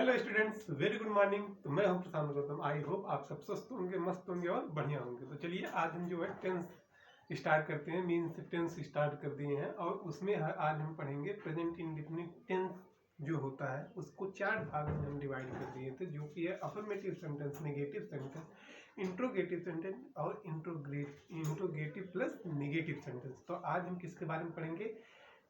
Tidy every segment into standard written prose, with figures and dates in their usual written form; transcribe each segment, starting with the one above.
Hello students, very good morning. तो मैं हूं प्रशांत गौतम। आई होप आप सब स्वस्थ होंगे, मस्त होंगे और बढ़िया होंगे। तो चलिए आज हम जो है टेंस स्टार्ट करते हैं। मीन्स टेंस स्टार्ट कर दिए हैं और उसमें आज हम पढ़ेंगे प्रेजेंट इंडेफिनिट टेंस जो होता है उसको 4 भाग में हम डिवाइड कर दिए थे, जो कि है affirmative sentence, negative sentence, interrogative sentence और इंट्रोगेटिव प्लस नेगेटिव सेंटेंस। तो आज हम किसके बारे में पढ़ेंगे?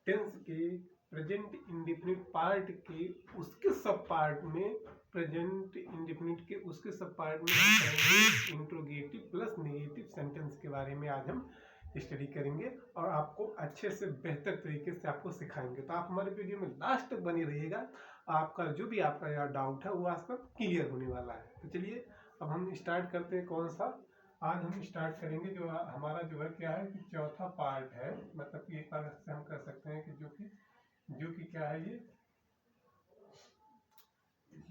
टेंस के प्रेजेंट इंडेफिनिट पार्ट के उसके सब पार्ट में, प्रेजेंट इंडेफिनिट के उसके सब पार्ट में हम पढ़ेंगे इंट्रोगेटिव प्लस नेगेटिव सेंटेंस के बारे में आज हम स्टडी करेंगे और आपको अच्छे से बेहतर तरीके से आपको सिखाएंगे। तो आप हमारे वीडियो में लास्ट तक बने रहिएगा। आपका जो भी आपका डाउट है वो आज तक क्लियर होने वाला है। तो चलिए अब हम स्टार्ट करते हैं। कौन सा आज हम स्टार्ट करेंगे? जो हमारा जो है क्या है कि चौथा पार्ट है, मतलब कि एक बार से हम कर सकते हैं कि जो कि क्या है,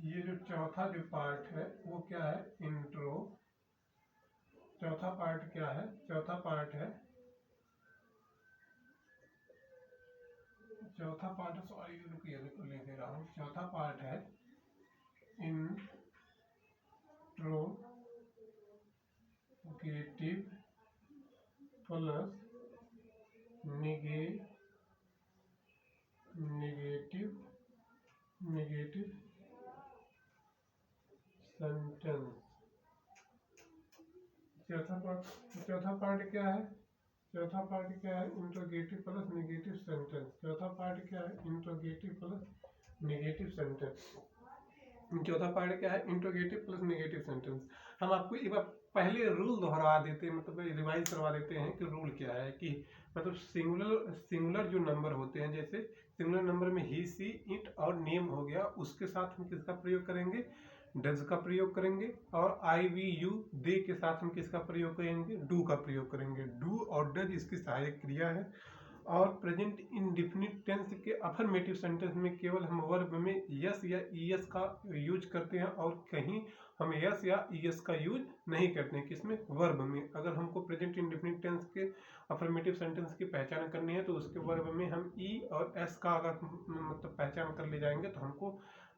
ये जो चौथा जो पार्ट है वो क्या है? इंट्रो। चौथा पार्ट क्या है? चौथा पार्ट है सॉरी रुकिए लिख दे रहा हूँ। चौथा पार्ट है इंट्रोगेटिव प्लस नेगेटिव सेंटेंस। चौथा पार्ट क्या है? चौथा पार्ट क्या है? Interrogative plus negative sentence. चौथा पार्ट क्या है? Interrogative plus negative sentence. चौथा पार्ट क्या है? Interrogative plus negative sentence. हम आपको एक बार पहले रूल दोहरा देते हैं, मतलब रिवाइज करवा देते हैं कि रूल क्या है। कि मतलब सिंगुलर जो नंबर होते हैं, जैसे सिंगुलर नंबर में ही, सी, इट और नेम हो गया, उसके साथ हम किसका प्रयोग करेंगे? डज का प्रयोग करेंगे। और आई, वी, यू, दे के साथ हम किसका प्रयोग करेंगे? डू का प्रयोग करेंगे। डू और डज इसकी सहायक क्रिया है। और प्रेजेंट इंडेफिनिट टेंस के अफर्मेटिव सेंटेंस में केवल हम वर्ब में यस या ईएस का यूज करते हैं और कहीं हम यस या ईएस का यूज नहीं करते हैं। किसमें? वर्ब में। अगर हमको प्रेजेंट इंडेफिनिट टेंस के अफर्मेटिव सेंटेंस की पहचान करनी है तो उसके वर्ब में हम ई और एस का अगर मतलब पहचान कर ले जाएंगे तो हमको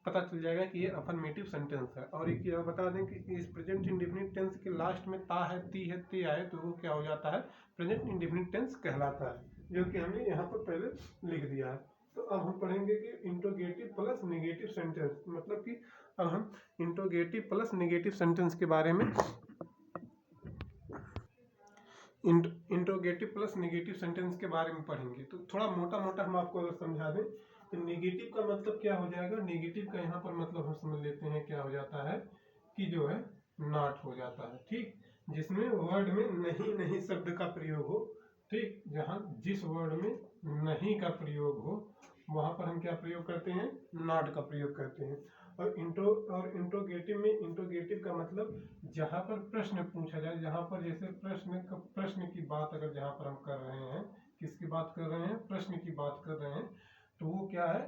पता चल जाएगा कि ये अफर्मेटिव सेंटेंस है। और एक यह बता दें कि इस प्रेजेंट इंडेफिनिट टेंस के लास्ट में ता है, ती है, ते आए तो वो क्या हो जाता है? प्रेजेंट इंडेफिनिट टेंस कहलाता है, जो कि हमने यहाँ पर पहले लिख दिया है। तो अब हम पढ़ेंगे कि इंट्रोगेटिव प्लस नेगेटिव सेंटेंस, मतलब कि अब हम इंट्रोगेटिव प्लस नेगेटिव सेंटेंस के बारे में इंट्रोगेटिव प्लस नेगेटिव सेंटेंस के बारे में पढ़ेंगे। तो थोड़ा मोटा मोटा हम आपको अगर समझा दें तो नेगेटिव का मतलब क्या हो जाएगा? नेगेटिव का यहाँ पर मतलब हम समझ लेते हैं क्या हो जाता है कि जो है नॉट हो जाता है। ठीक, जिसमें वर्ड में नहीं शब्द का प्रयोग हो। ठीक, जहाँ जिस वर्ड में नहीं का प्रयोग हो वहां पर हम क्या प्रयोग करते हैं? नॉट का प्रयोग करते हैं। और इंट्रोगेटिव में, इंट्रोगेटिव का मतलब जहां पर प्रश्न पूछा जाए, जहां पर जैसे प्रश्न की बात अगर जहां पर हम कर रहे हैं, किसकी बात कर रहे हैं? प्रश्न की बात कर रहे हैं, तो वो क्या है?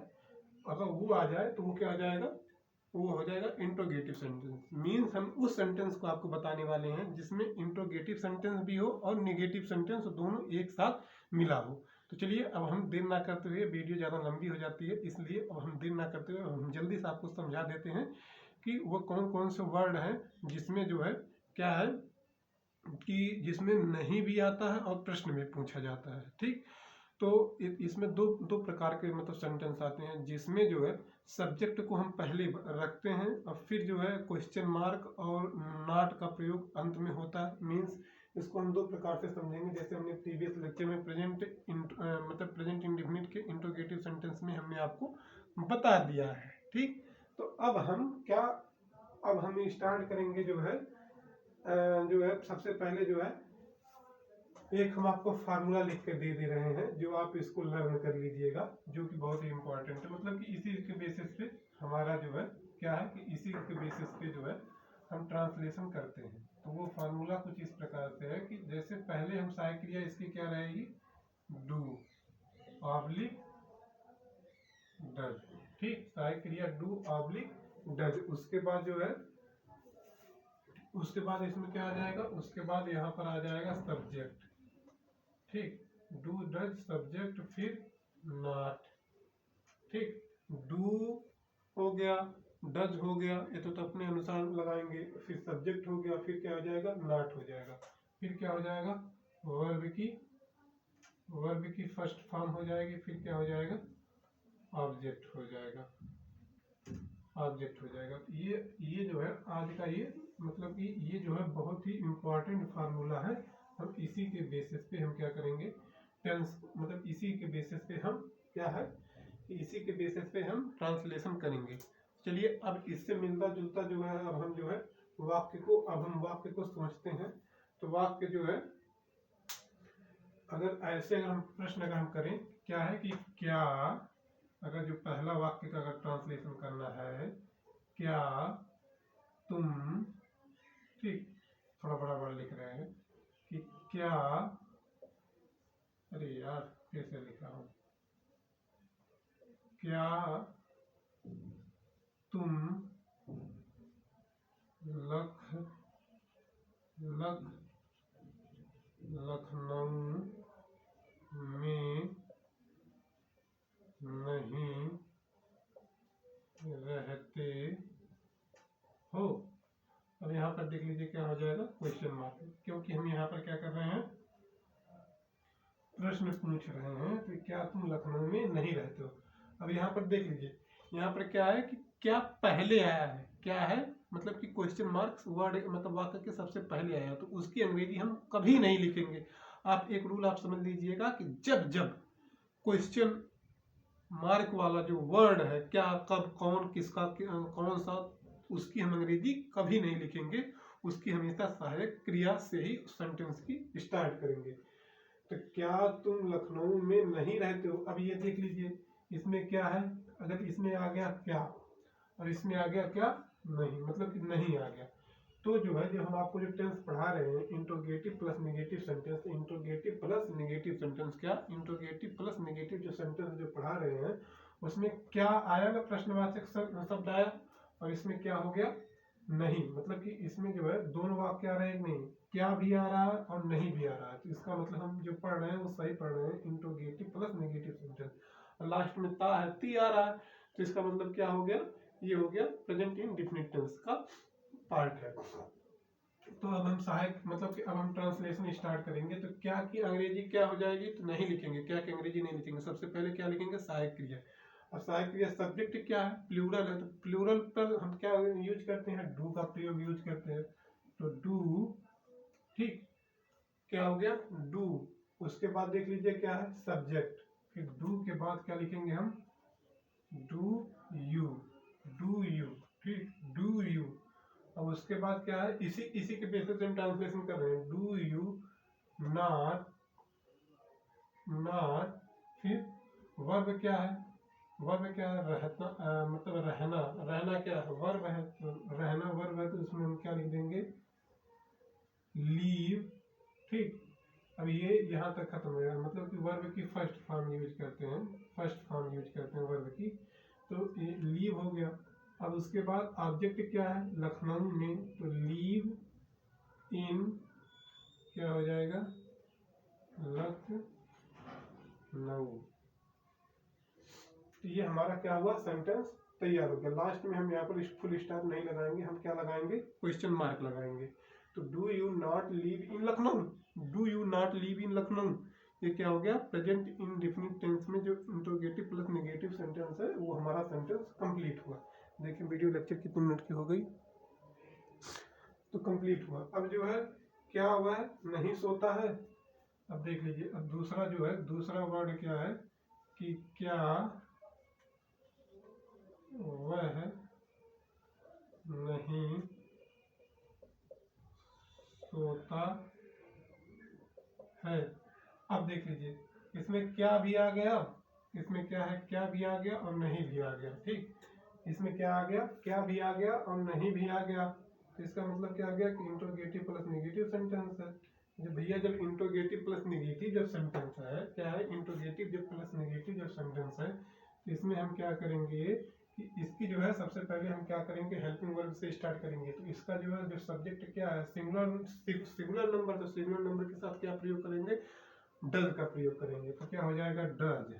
अगर वो आ जाए तो वो क्या हो जाएगा? वो हो जाएगा इंट्रोगेटिव सेंटेंस। मीन्स हम उस सेंटेंस को आपको बताने वाले हैं जिसमें इंट्रोगेटिव सेंटेंस भी हो और नेगेटिव सेंटेंस दोनों एक साथ मिला हो। तो चलिए अब हम देर ना करते हुए, वीडियो ज़्यादा लंबी हो जाती है इसलिए अब हम देर ना करते हुए हम जल्दी से आपको समझा देते हैं कि वो कौन कौन से वर्ड हैं जिसमें जो है क्या है कि जिसमें नहीं भी आता है और प्रश्न में पूछा जाता है। ठीक, तो इसमें दो प्रकार के मतलब सेंटेंस आते हैं, जिसमें जो है सब्जेक्ट को हम पहले रखते हैं और फिर जो है क्वेश्चन मार्क और नॉट का प्रयोग अंत में होता है। मीन्स इसको हम दो प्रकार से समझेंगे। जैसे हमने प्रीवियस लेक्चर में प्रेजेंट इंडेफिनिट के इंट्रोगेटिव सेंटेंस में हमने आपको बता दिया है। ठीक, तो अब हम स्टार्ट करेंगे जो है सबसे पहले जो है एक हम आपको फार्मूला लिख कर दे रहे हैं, जो आप इसको लर्न कर लीजिएगा, जो कि बहुत ही इंपॉर्टेंट है। मतलब कि इसी के बेसिस पे हमारा जो है क्या है कि इसी के बेसिस पे जो है हम ट्रांसलेशन करते हैं। तो वो फार्मूला कुछ इस प्रकार से है कि जैसे पहले हम सहायक क्रिया इसकी क्या रहेगी? Do oblique does. ठीक, सहायक क्रिया डू ऑब्लिक डज। उसके बाद जो है उसके बाद इसमें क्या आ जाएगा? उसके बाद यहाँ पर आ जाएगा सब्जेक्ट। ठीक, डू डज सब्जेक्ट फिर नॉट। ठीक, डू हो गया, डज हो गया, ये तो अपने अनुसार लगाएंगे, फिर सब्जेक्ट हो गया, फिर क्या हो जाएगा, नॉट हो जाएगा, फिर क्या हो जाएगा, वर्ब की फर्स्ट फॉर्म हो जाएगी, फिर क्या हो जाएगा, ऑब्जेक्ट हो जाएगा, ऑब्जेक्ट हो जाएगा। ये जो है आज का ये मतलब कि ये जो है बहुत ही इम्पोर्टेंट फार्मूला है। हम इसी के बेसिस पे हम क्या करेंगे, टेंस मतलब इसी के बेसिस पे हम क्या है, इसी के बेसिस पे हम ट्रांसलेशन करेंगे। चलिए अब इससे मिलता जुलता जो है, अब हम जो है वाक्य को समझते हैं। तो वाक्य जो है, अगर ऐसे अगर हम प्रश्न अगर हम करें, क्या है कि क्या, अगर जो पहला वाक्य का अगर ट्रांसलेशन करना है, क्या तुम, ठीक, थोड़ा बड़ा बड़ा लिख रहे हैं कि क्या, अरे यार कैसे लिखा हूं, क्या तुम लखनऊ में नहीं रहते हो। अब यहाँ पर देख लीजिए क्या हो जाएगा, क्वेश्चन मार्क, क्योंकि हम यहाँ पर क्या कर रहे हैं, प्रश्न पूछ रहे हैं। तो क्या तुम लखनऊ में नहीं रहते हो। अब यहाँ पर देख लीजिए, यहाँ पर क्या है कि क्या पहले आया है, क्या है मतलब कि क्वेश्चन मार्क्स वर्ड मतलब वाक्य के सबसे पहले आया, तो उसकी अंग्रेजी हम कभी नहीं लिखेंगे। आप एक रूल आप समझ लीजिएगा कि जब जब क्वेश्चन मार्क वाला जो वर्ड है, क्या, कब, कौन, किसका, कौन सा, उसकी हम अंग्रेजी कभी नहीं लिखेंगे। उसकी हमेशा सहायक क्रिया से ही सेंटेंस की स्टार्ट करेंगे। तो क्या तुम लखनऊ में नहीं रहते हो। अब ये देख लीजिए, इसमें क्या है, अगर इसमें आ गया क्या और इसमें आ गया क्या, नहीं, मतलब कि नहीं आ गया, तो जो है, जो हम आपको जो टेंस पढ़ा रहे हैं, interrogative plus negative sentence, interrogative plus negative sentence, क्या इंट्रोगेटिव प्लस नेगेटिव जो सेंटेंस जो पढ़ा रहे हैं, उसमें क्या आया ना, प्रश्नवाचक शब्द आया, और इसमें क्या हो गया, नहीं, मतलब कि इसमें जो है दोनों वाक्य आ रहे हैं, नहीं, क्या भी आ रहा है और नहीं भी आ रहा है। तो इसका मतलब हम जो पढ़ रहे हैं वो सही पढ़ रहे हैं, इंट्रोगेटिव प्लस नेगेटिव सेंटेंस। और लास्ट में ता है, ती आ रहा है, तो इसका मतलब क्या हो गया, ये हो गया प्रेजेंट इंडेफिनिट टेंस का पार्ट है। तो अब हम सहायक मतलब कि अब हम ट्रांसलेशन स्टार्ट करेंगे। तो क्या की अंग्रेजी क्या हो जाएगी, तो नहीं लिखेंगे, क्या की अंग्रेजी नहीं लिखेंगे, सबसे पहले क्या लिखेंगे, सहायक क्रिया। और सहायक क्रिया सब्जेक्ट क्या है, प्लूरल है, तो प्लूरल पर हम क्या यूज करते हैं, डू का प्रयोग यूज करते हैं। तो डू, ठीक, क्या हो गया, डू। उसके बाद देख लीजिए क्या है, सब्जेक्ट, फिर डू के बाद क्या लिखेंगे हम, डू यू, डू यू, ठीक, डू यू। अब उसके बाद क्या है, इसी के बेसिस पे हम ट्रांसलेशन कर रहे हैं, डू यू नॉट, फिर वर्ब क्या है, वर्ब क्या है, रहना, मतलब रहना, रहना क्या है, वर्ब है, तो रहना वर्ब है, तो उसमें हम क्या लिख देंगे, लीव, ठीक। अब ये यहाँ तक खत्म हो गया, मतलब कि वर्ब की फर्स्ट फॉर्म यूज करते हैं, फर्स्ट फॉर्म यूज करते हैं वर्ब की, तो ये लीव हो गया। अब उसके बाद ऑब्जेक्ट क्या है, लखनऊ में, तो लीव इन, क्या हो जाएगा, लखनऊ। तो ये हमारा क्या हुआ, सेंटेंस तैयार हो गया। लास्ट में हम यहाँ पर फुल स्टॉप नहीं लगाएंगे, हम क्या लगाएंगे, क्वेश्चन मार्क लगाएंगे। तो do you not live in Lucknow, do you not live in Lucknow, ये क्या हो गया, प्रेजेंट इंडेफिनिट टेंस में जो इंट्रोगेटिव प्लस नेगेटिव सेंटेंस है, वो हमारा सेंटेंस कंप्लीट हुआ। देखिए वीडियो लेक्चर कितने मिनट की हो गई, तो कंप्लीट हुआ। अब जो है क्या हुआ है, नहीं सोता है। अब देख लीजिए, अब दूसरा जो है, दूसरा वर्ड क्या है कि क्या वह नहीं सोता है। अब देख लीजिए, इसमें क्या भी आ गया, इसमें क्या है, क्या भी आ गया और नहीं भी आ गया, ठीक। इसमें क्या आ गया, क्या भी आ गया और नहीं भी आ गया, तो इसका मतलब क्या आ गया कि इंट्रोगेटिव प्लस नेगेटिव सेंटेंस है। जब भैया जब इंट्रोगेटिव प्लस नेगेटिव जब सेंटेंस है, क्या है, इंट्रोगेटिव जब प्लस नेगेटिव जब सेंटेंस है, तो इसमें हम क्या करेंगे कि इसकी जो है सबसे पहले हम क्या करेंगे, हेल्पिंग वर्ब से स्टार्ट करेंगे। तो इसका जो है जो सब्जेक्ट क्या है, सिंगुलर नंबर, तो सिंगुलर नंबर के साथ क्या प्रयोग करेंगे, डज का प्रयोग करेंगे। तो क्या हो जाएगा, डज,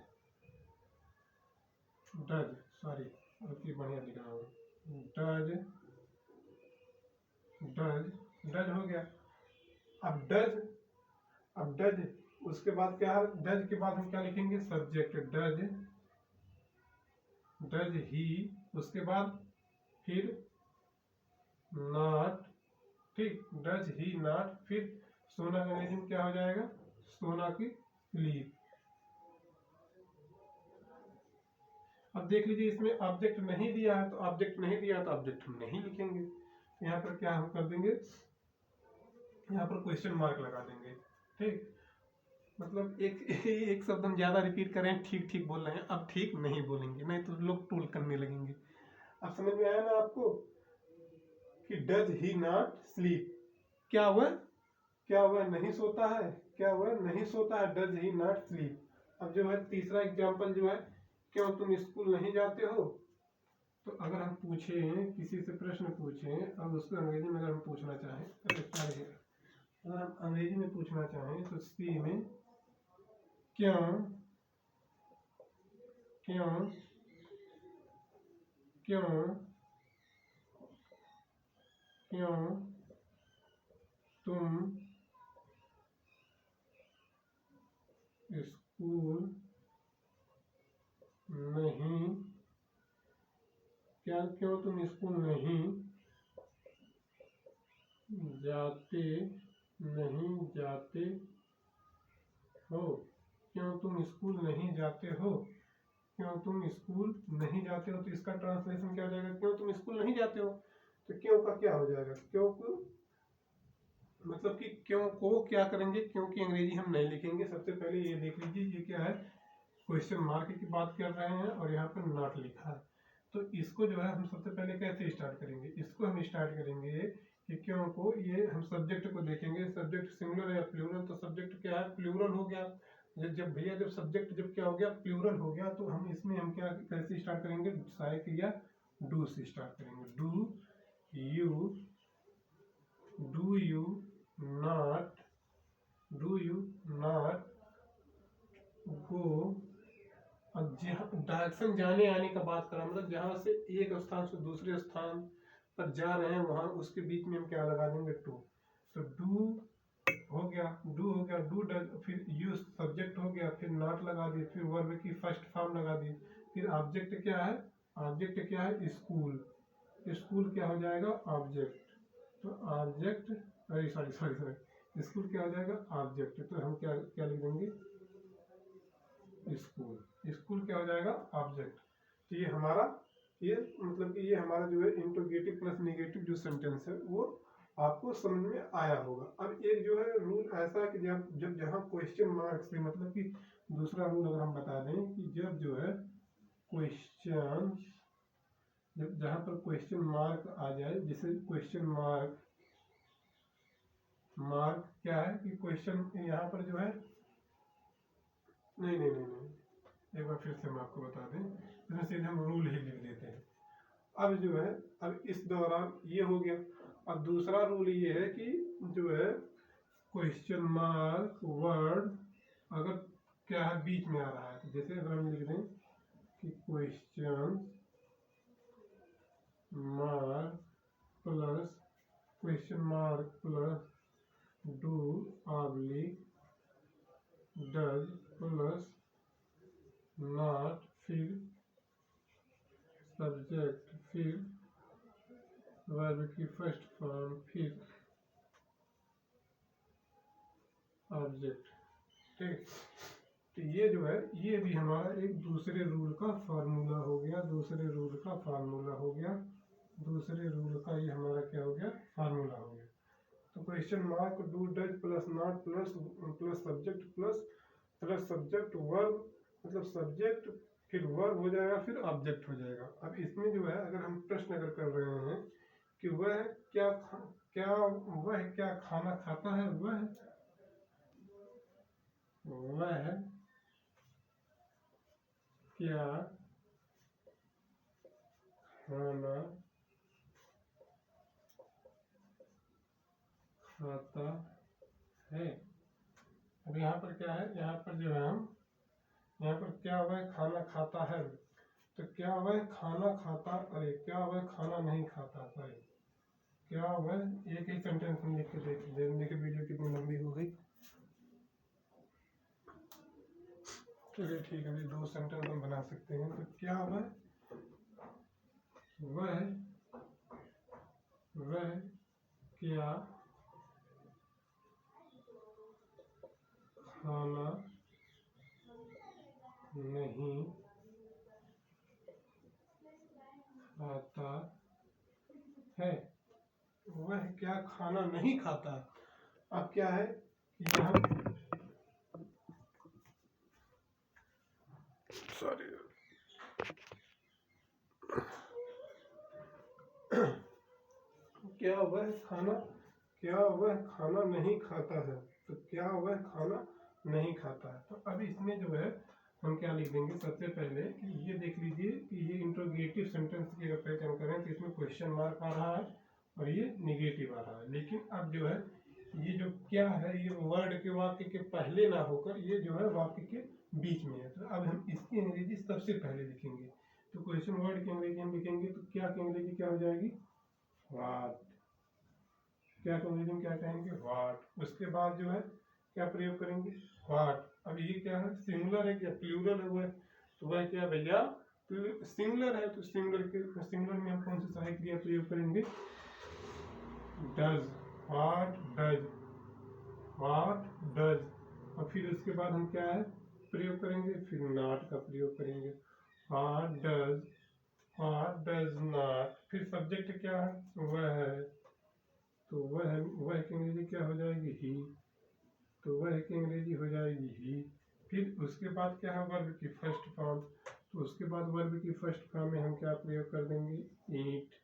डज, सॉरी, बढ़िया लिख रहा हूँ, डज डज डज हो गया। अब डज उसके बाद क्या है, डज के बाद हम क्या लिखेंगे, सब्जेक्ट डज ही, उसके बाद फिर नॉट, ठीक, डज ही नॉट, फिर सोना का अंग्रेजी में क्या हो जाएगा, सोना की स्लीप। अब देख लीजिए इसमें ऑब्जेक्ट नहीं दिया है, तो ऑब्जेक्ट नहीं दिया तो ऑब्जेक्ट हम नहीं लिखेंगे। यहाँ पर क्या हम कर देंगे, यहाँ पर क्वेश्चन मार्क लगा देंगे, ठीक। मतलब एक शब्द हम ज्यादा रिपीट करें, ठीक ठीक बोल रहे हैं, अब ठीक नहीं बोलेंगे, नहीं तो लोग टोल करने लगेंगे। अब समझ में आया ना आपको कि डज ही नॉट स्लीप, क्या हुआ नहीं सोता है, क्या हुआ नहीं सोता है, डज ही नॉट स्लीप। अब जो है तीसरा एग्जाम्पल जो है, क्यों तुम स्कूल नहीं जाते हो। तो अगर हम पूछें, किसी से प्रश्न पूछें, अब उसको अंग्रेजी में अगर हम पूछना चाहें, अगर हम अंग्रेजी में पूछना चाहें तो सी में क्यों क्यों क्यों क्यों तुम स्कूल नहीं, क्यों तुम स्कूल नहीं जाते हो, क्यों तुम स्कूल नहीं जाते हो, क्यों तुम स्कूल नहीं जाते हो। तो इसका ट्रांसलेशन क्या हो जाएगा, क्यों तुम स्कूल नहीं जाते हो। तो क्यों का क्या हो जाएगा, क्यों को मतलब कि क्यों को क्या करेंगे, क्योंकि अंग्रेजी हम नहीं लिखेंगे। सबसे पहले ये देख लीजिए, ये क्या है, क्वेश्चन मार्क की बात कर रहे हैं और यहाँ पर नॉट लिखा है। तो इसको जो है हम सबसे पहले कैसे स्टार्ट करेंगे, इसको हम स्टार्ट करेंगे कि क्यों को, ये हम सब्जेक्ट को देखेंगे, सब्जेक्ट सिंगुलर या प्लूरल। तो सब्जेक्ट क्या है, प्लूरल हो गया। जब भैया जब सब्जेक्ट जब क्या हो गया, प्लूरल हो गया, तो हम इसमें हम क्या कैसे स्टार्ट करेंगे, सहायक क्रिया डू से स्टार्ट करेंगे। Do you not go. अब डायरेक्शन जाने आने का बात करा, मतलब जहां से एक स्थान से दूसरे स्थान पर जा रहे हैं, वहां उसके बीच में हम क्या लगा देंगे, टू। तो डू हो गया, डू डज, फिर यू सब्जेक्ट हो गया, फिर नॉट लगा दिए, फिर वर्ब की फर्स्ट फॉर्म लगा दी, फिर ऑब्जेक्ट क्या है, स्कूल क्या हो जाएगा, ऑब्जेक्ट। तो ऑब्जेक्ट, सॉरी स्कूल क्या हो जाएगा, ऑब्जेक्ट। तो हम क्या क्या लिख देंगे, स्कूल क्या हो जाएगा, ऑब्जेक्ट। तो ये हमारा, ये मतलब कि ये हमारा जो है इंट्रोगेटिव प्लस नेगेटिव जो सेंटेंस है वो आपको समझ में आया होगा। अब एक जो है रूल ऐसा है कि जब जहाँ क्वेश्चन मार्क से, मतलब कि दूसरा रूल अगर हम बता दें कि जब जो है क्वेश्चन, जब जहाँ पर क्वेश्चन मार्क आ जाए, जैसे क्वेश्चन मार्क क्या है कि क्वेश्चन यहाँ पर जो है, नहीं, एक बार फिर से हम आपको बता दें, इसमें सीधे हम रूल ही लिख देते हैं। अब जो है, अब इस दौरान ये हो गया। अब दूसरा रूल ये है कि जो है क्वेश्चन मार्क वर्ड अगर क्या है बीच में आ रहा है, तो जैसे अगर हम लिख दें कि question mark plus do oblique does plus not, फिर सब्जेक्ट, फिर वर्ब की फर्स्ट फॉर्म, फिर ऑब्जेक्ट, ठीक। तो ये जो है, ये भी हमारा एक दूसरे रूल का फार्मूला हो गया, दूसरे रूल का ये हमारा क्या हो गया, फार्मूला हो गया। तो question mark do does plus not plus subject verb, मतलब सब्जेक्ट फिर वर्ब हो जाएगा, फिर ऑब्जेक्ट हो जाएगा। अब इसमें जो है अगर हम प्रश्न अगर कर रहे हैं कि वह क्या खाना खाता है, वह क्या खाना खाता है। अब यहाँ पर क्या है, यहाँ पर जो है हम, यहाँ पर क्या हुआ है, खाना खाता है। तो क्या वह खाना खाता, अरे क्या वह खाना नहीं खाता, सॉरी, क्या वह, एक ही सेंटेंस हम लिख के देखने की वीडियो कितनी लंबी हो गई। चलिए ठीक है, अभी 2 सेंटेंस हम बना सकते हैं। तो क्या वह क्या खाना नहीं खाता है। वह क्या खाना नहीं खाता। अब क्या है कि हम, सॉरी, क्या वह खाना नहीं खाता है। तो क्या वह खाना नहीं खाता है। तो अब इसमें जो है हम क्या लिख देंगे, सबसे पहले कि ये देख लीजिए कि ये इंट्रोगेटिव सेंटेंस की अगर पहचान करें तो इसमें क्वेश्चन मार्क आ रहा है और ये निगेटिव आ रहा है। लेकिन अब जो है ये जो क्या है, ये वर्ड के वाक्य के पहले ना होकर ये जो है वाक्य के बीच में है। तो अब हम इसकी अंग्रेजी सबसे पहले लिखेंगे। तो क्वेश्चन वर्ड की अंग्रेजी हम लिखेंगे तो क्या की अंग्रेजी क्या हो जाएगी, व्हाट। क्या की अंग्रेजी में क्या कहेंगे, व्हाट। उसके बाद जो है क्या प्रयोग करेंगे, व्हाट। अब ये क्या है, सिंगुलर है क्या प्लूरल है, वह तो वह क्या भैया सिंगुलर है। तो सिंगुलर में हम कौन सी सहायक क्रिया प्रयोग करेंगे, डज, व्हाट डज। और फिर उसके बाद हम क्या है प्रयोग करेंगे, फिर नॉट का प्रयोग करेंगे, व्हाट डज नॉट। फिर सब्जेक्ट क्या है, वह है। तो वह की अंग्रेजी क्या हो जाएगी, ही। तो वह की अंग्रेजी हो जाएगी ही। फिर उसके बाद क्या है, वर्ब की फर्स्ट फॉर्म। तो उसके बाद वर्ब की फर्स्ट फॉर्म में हम क्या प्रयोग कर देंगे, ईट।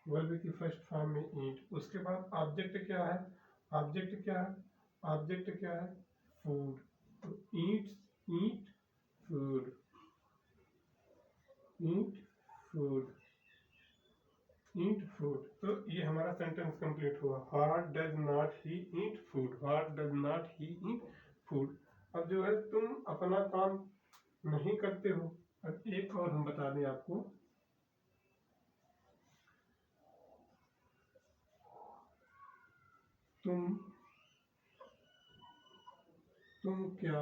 वर्ब की फर्स्ट फॉर्म में ईट। उसके बाद ऑब्जेक्ट क्या है, फूड। तो ईट फूड, ईट फूड। तो ये हमारा सेंटेंस कंप्लीट हुआ, what does not he eat food, what does not he eat food. अब जो है तुम अपना काम नहीं करते हो। अब एक और हम बता दें आपको, तुम क्या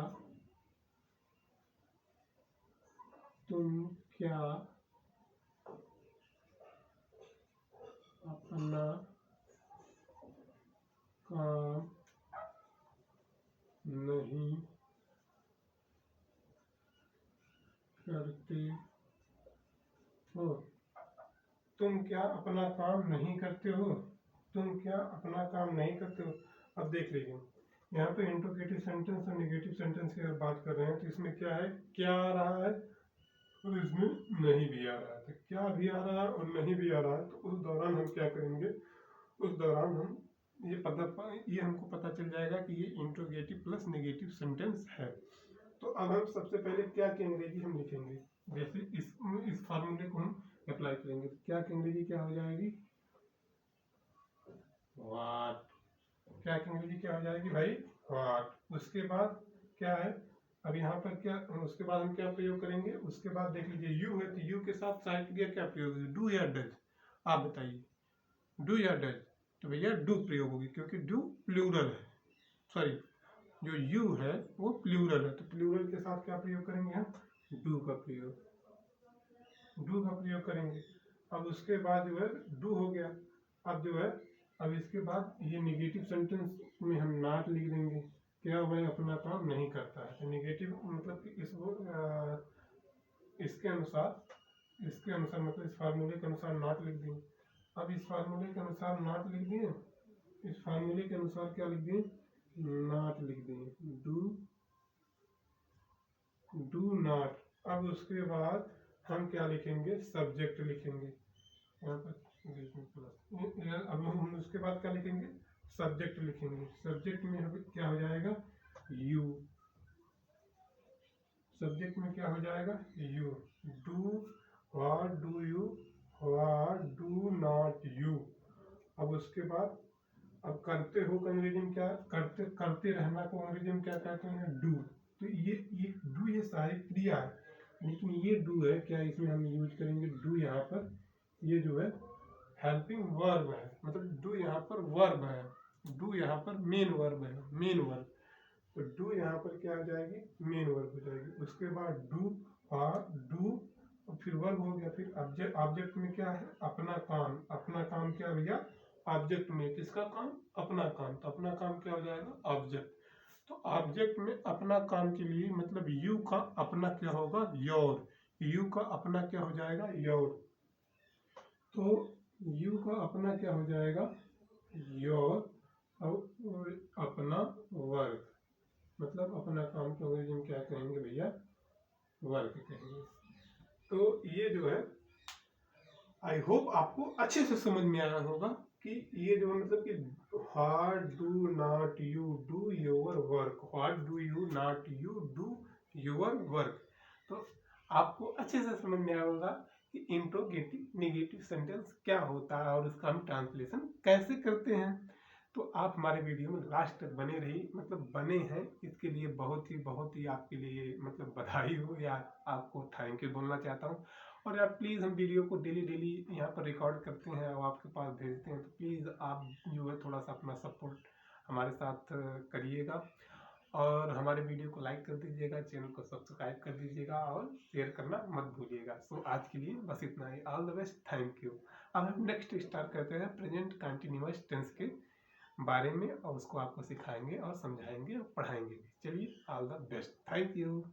अपना काम नहीं करते हो। तुम क्या अपना काम नहीं करते हो, अब देख लीजिए यहाँ पे इंट्रोगेटिव सेंटेंस और नेगेटिव सेंटेंस की अगर बात कर रहे हैं तो इसमें क्या है, क्या आ रहा है और इसमें नहीं भी आ रहा है। तो क्या भी आ रहा है और नहीं भी आ रहा है, तो उस दौरान हम क्या करेंगे, उस दौरान हम ये हमको पता चल जाएगा कि ये इंट्रोगेटिव प्लस नेगेटिव सेंटेंस है। तो अब हम सबसे पहले क्या की अंग्रेजी हम लिखेंगे, जैसे इस फार्मूले को हम अप्लाई करेंगे। तो क्या की अंग्रेजी क्या हो जाएगी, व्हाट। क्या की अंग्रेजी क्या हो जाएगी भाई, व्हाट। उसके बाद क्या है, अब यहाँ पर क्या, उसके बाद हम क्या प्रयोग करेंगे, उसके बाद देख लीजिए यू है तो यू के साथ सहायक क्रिया क्या प्रयोग होगी, डू या डज। आप बताइए, डू या डज। तो भैया डू प्रयोग होगी क्योंकि डू प्लूरल है, सॉरी जो यू है वो प्लूरल है। तो प्लूरल के साथ क्या प्रयोग करेंगे हम, डू का प्रयोग करेंगे। अब उसके बाद जो है डू हो गया। अब जो है अब इसके बाद ये निगेटिव सेंटेंस में हम नॉट लिख देंगे, क्या वह अपना काम नहीं करता है। तो निगेटिव मतलब कि इसके अनुसार मतलब इस फार्मूले के अनुसार नॉट लिख देंगे। अब इस फार्मूले के अनुसार नॉट लिख दिए, इस फार्मूले के अनुसार क्या लिख दिए, नॉट लिख दिए, डू नॉट। अब उसके बाद हम क्या लिखेंगे, सब्जेक्ट लिखेंगे यहाँ पर प्लस। अब हम उसके बाद क्या लिखेंगे, सब्जेक्ट लिखेंगे। सब्जेक्ट में क्या हो जाएगा, यू। सब्जेक्ट में क्या हो जाएगा, you. Do, what do you, what do not you. अब उसके बाद अब करते हो का अंग्रेजी में क्या, करते रहना को अंग्रेजी में क्या कहते हैं, डू। तो ये डू ये सहायक क्रिया है। लेकिन ये डू है क्या, इसमें हम यूज करेंगे डू यहाँ पर, ये जो है हेल्पिंग वर्ब है, मतलब डू यहाँ पर वर्ब है, डू यहाँ पर मेन वर्ब है, मेन वर्ब। तो डू यहाँ पर क्या आ जाएगी, मेन वर्ब हो जाएगी। उसके बाद डू और डू, फिर वर्ब हो गया, फिर ऑब्जेक्ट, ऑब्जेक्ट में क्या है, अपना काम, अपना काम क्या भैया, ऑब्जेक्ट में किसका काम, अपना काम, तो अपना काम क्या हो जाएगा, ऑब्जेक्ट। तो ऑब्जेक्ट में अपना काम के लिए मतलब यू का अपना क्या होगा, योर, यू का अपना क्या हो जाएगा, योर। तो यू का अपना क्या हो जाएगा, योर, और अपना वर्क, मतलब अपना काम को अंग्रेजी में क्या कहेंगे भैया, वर्क कहेंगे। तो ये जो है आई होप आपको अच्छे से समझ में आया होगा कि ये जो मतलब कि what do not you do your work, what do you not you do your work. तो आपको अच्छे से समझ में आया होगा कि इंट्रोगेटिव नेगेटिव सेंटेंस क्या होता है और उसका हम ट्रांसलेशन कैसे करते हैं। तो आप हमारे वीडियो में लास्ट तक बने रहिए, मतलब बने हैं इसके लिए बहुत ही आपके लिए मतलब बधाई हो, या आपको थैंक यू बोलना चाहता हूँ। और यार प्लीज़ हम वीडियो को डेली यहाँ पर रिकॉर्ड करते हैं और आपके पास भेजते हैं, तो प्लीज़ आप जो है थोड़ा सा अपना सपोर्ट हमारे साथ करिएगा, और हमारे वीडियो को लाइक कर दीजिएगा, चैनल को सब्सक्राइब कर दीजिएगा और शेयर करना मत भूलिएगा। सो आज के लिए बस इतना ही, all the best, thank you. अब हम नेक्स्ट स्टार्ट करते हैं प्रेजेंट कंटिन्यूअस टेंस के बारे में, और उसको आपको सिखाएंगे और समझाएंगे और पढ़ाएंगे भी। चलिए, all the best, thank you.